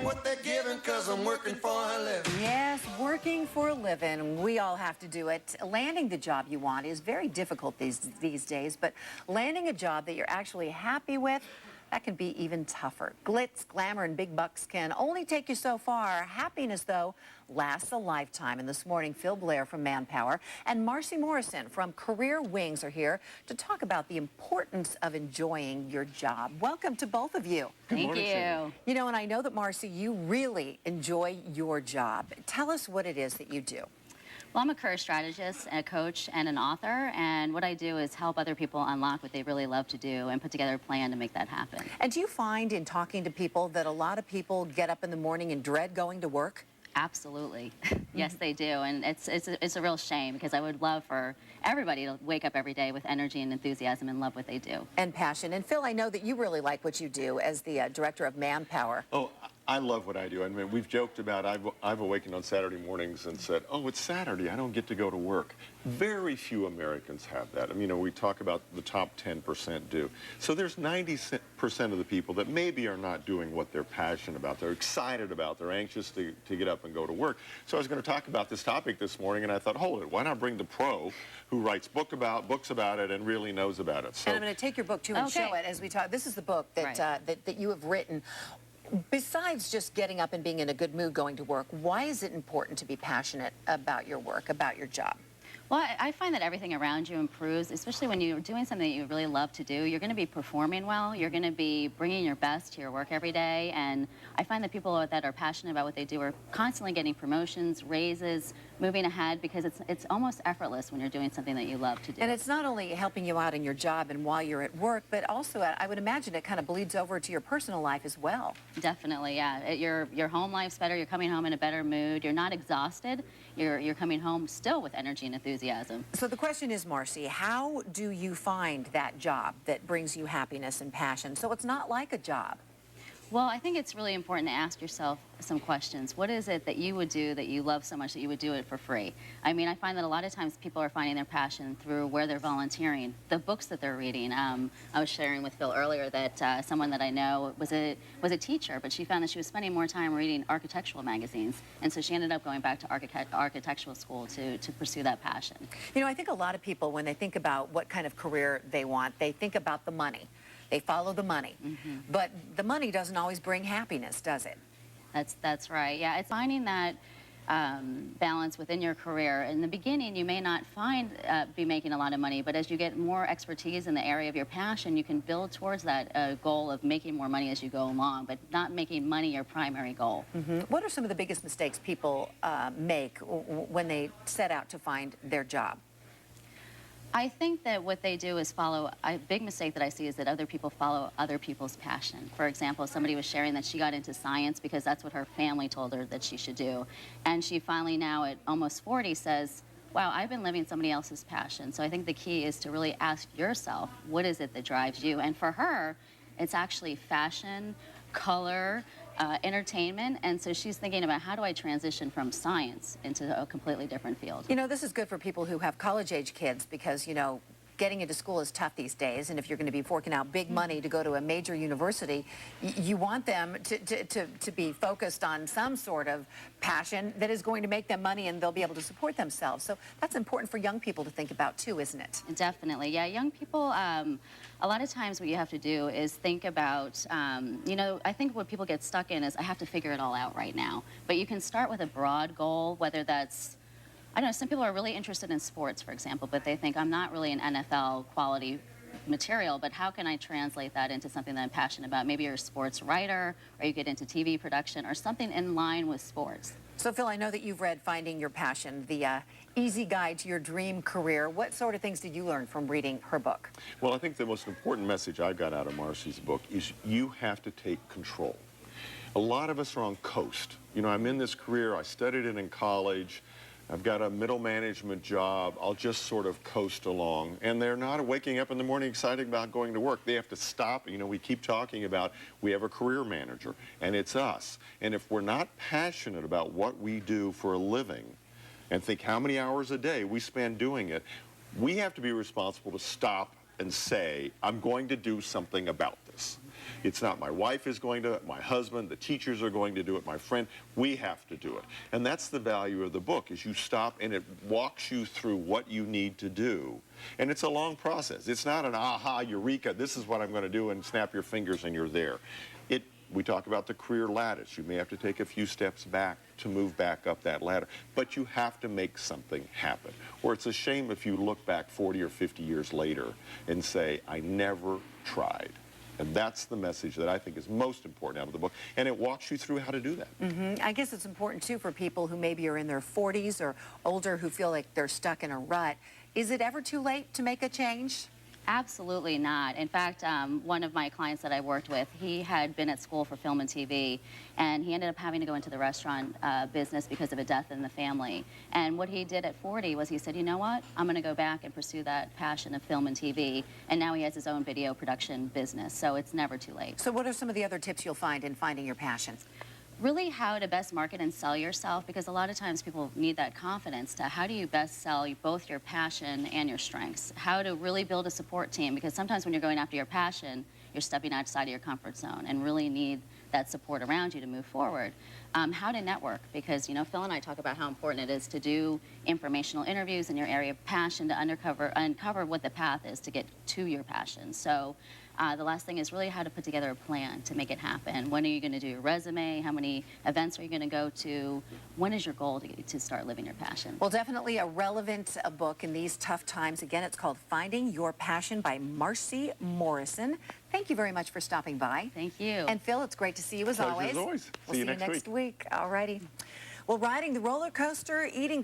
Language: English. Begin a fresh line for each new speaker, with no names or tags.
what they're giving, cause I'm working for a living.
Yes, working for a living. We all have to do it. Landing the job you want is very difficult these days, but landing a job that you're actually happy with, that can be even tougher. Glitz, glamour, and big bucks can only take you so far. Happiness, though, lasts a lifetime. And this morning, Phil Blair from Manpower and Marcy Morrison from Career Wings are here to talk about the importance of enjoying your job. Welcome to both of you.
Thank you.
You know, and I know that, Marcy, you really enjoy your job. Tell us what it is that you do.
Well, I'm a career strategist, a coach, and an author, and what I do is help other people unlock what they really love to do and put together a plan to make that happen.
And do you find in talking to people that a lot of people get up in the morning and dread going to work?
Absolutely. Yes, they do, and it's a real shame because I would love for everybody to wake up every day with energy and enthusiasm and love what they do.
And passion. And Phil, I know that you really like what you do as the director of Manpower.
Oh, I love what I do. I mean, we've joked about I've awakened on Saturday mornings and said, oh, it's Saturday, I don't get to go to work. Very few Americans have that. I mean, you know, we talk about the top 10% do. So there's 90% of the people that maybe are not doing what they're passionate about, they're excited about, they're anxious to get up and go to work. So I was going to talk about this topic this morning, and I thought, hold it, why not bring the pro who writes books about it and really knows about it. So,
and I'm going to take your book, too, and show it as we talk. This is the book that, that you have written. Besides just getting up and being in a good mood going to work, why is it important to be passionate about your work, about your job?
Well, I find that everything around you improves, especially when you're doing something that you really love to do. You're going to be performing well. You're going to be bringing your best to your work every day. And I find that people that are passionate about what they do are constantly getting promotions, raises, moving ahead, because it's almost effortless when you're doing something that you love to do.
And it's not only helping you out in your job and while you're at work, but also I would imagine it kind of bleeds over to your personal life as well.
Definitely, yeah. Your home life's better. You're coming home in a better mood. You're not exhausted. You're coming home still with energy and enthusiasm.
So the question is, Marcy, how do you find that job that brings you happiness and passion so it's not like a job?
Well, I think it's really important to ask yourself some questions. What is it that you would do that you love so much that you would do it for free? I mean, I find that a lot of times people are finding their passion through where they're volunteering, the books that they're reading. I was sharing with Phil earlier that someone that I know was a teacher, but she found that she was spending more time reading architectural magazines, and so she ended up going back to architectural school to pursue that passion.
You know, I think a lot of people, when they think about what kind of career they want, they think about the money. They follow the money. But the money doesn't always bring happiness, does it?
That's right. Yeah, it's finding that balance within your career. In the beginning, you may not be making a lot of money, but as you get more expertise in the area of your passion, you can build towards that goal of making more money as you go along, but not making money your primary goal.
What are some of the biggest mistakes people make when they set out to find their job?
I think that what they do is follow, a big mistake that I see is that other people follow other people's passion. For example, somebody was sharing that she got into science because that's what her family told her that she should do. And she finally now at almost 40 says, wow, I've been living somebody else's passion. So I think the key is to really ask yourself, what is it that drives you? And for her, it's actually fashion, color, entertainment, and so she's thinking about how do I transition from science into a completely different field.
You know, this is good for people who have college-age kids because, you know, getting into school is tough these days, and if you're going to be forking out big money to go to a major university, you want them to be focused on some sort of passion that is going to make them money and they'll be able to support themselves. So that's important for young people to think about too, isn't it?
Definitely. Yeah, young people, a lot of times what you have to do is think about, you know, I think what people get stuck in is I have to figure it all out right now. But you can start with a broad goal, whether that's, I don't know, some people are really interested in sports, for example, but they think I'm not really an NFL quality material, but how can I translate that into something that I'm passionate about? Maybe you're a sports writer, or you get into TV production, or something in line with sports.
So, Phil, I know that you've read Finding Your Passion, the easy guide to your dream career. What sort of things did you learn from reading her book?
well, I think the most important message I got out of Marcy's book is you have to take control. A lot of us are on coast. You know, I'm in this career, I studied it in college, I've got a middle management job, I'll just sort of coast along. And they're not waking up in the morning excited about going to work. They have to stop. You know, we keep talking about we have a career manager, and it's us. And if we're not passionate about what we do for a living and think how many hours a day we spend doing it, we have to be responsible to stop and say, I'm going to do something about this. It's not my wife is going to, my husband, the teachers are going to do it, my friend. We have to do it. And that's the value of the book, is you stop and it walks you through what you need to do. And it's a long process. It's not an aha, eureka, this is what I'm going to do, and snap your fingers and you're there. We talk about the career lattice. You may have to take a few steps back to move back up that ladder, but you have to make something happen. Or it's a shame if you look back 40 or 50 years later and say, I never tried. And that's the message that I think is most important out of the book. And it walks you through how to do that.
I guess it's important, too, for people who maybe are in their 40s or older who feel like they're stuck in a rut. Is it ever too late to make a change?
Absolutely not. In fact, one of my clients that I worked with, he had been at school for film and TV, and he ended up having to go into the restaurant business because of a death in the family. And what he did at 40 was he said, you know what, I'm going to go back and pursue that passion of film and TV. And now he has his own video production business, so it's never too late.
So what are some of the other tips you'll find in finding your passion?
Really how to best market and sell yourself, because a lot of times people need that confidence to how do you best sell both your passion and your strengths. How to really build a support team, because sometimes when you're going after your passion, you're stepping outside of your comfort zone and really need that support around you to move forward. How to network, because, you know, Phil and I talk about how important it is to do informational interviews in your area of passion to uncover what the path is to get to your passion. So the last thing is really how to put together a plan to make it happen. When are you going to do your resume? How many events are you going to go to? When is your goal to start living your passion?
Well, definitely a relevant book in these tough times. Again, it's called Finding Your Passion by Marcy Morrison. Thank you very much for stopping by.
Thank you.
And Phil, it's great to see you as
Pleasure
always.
as always.
We'll see you next
week.
week. All righty. Well, riding the roller coaster, eating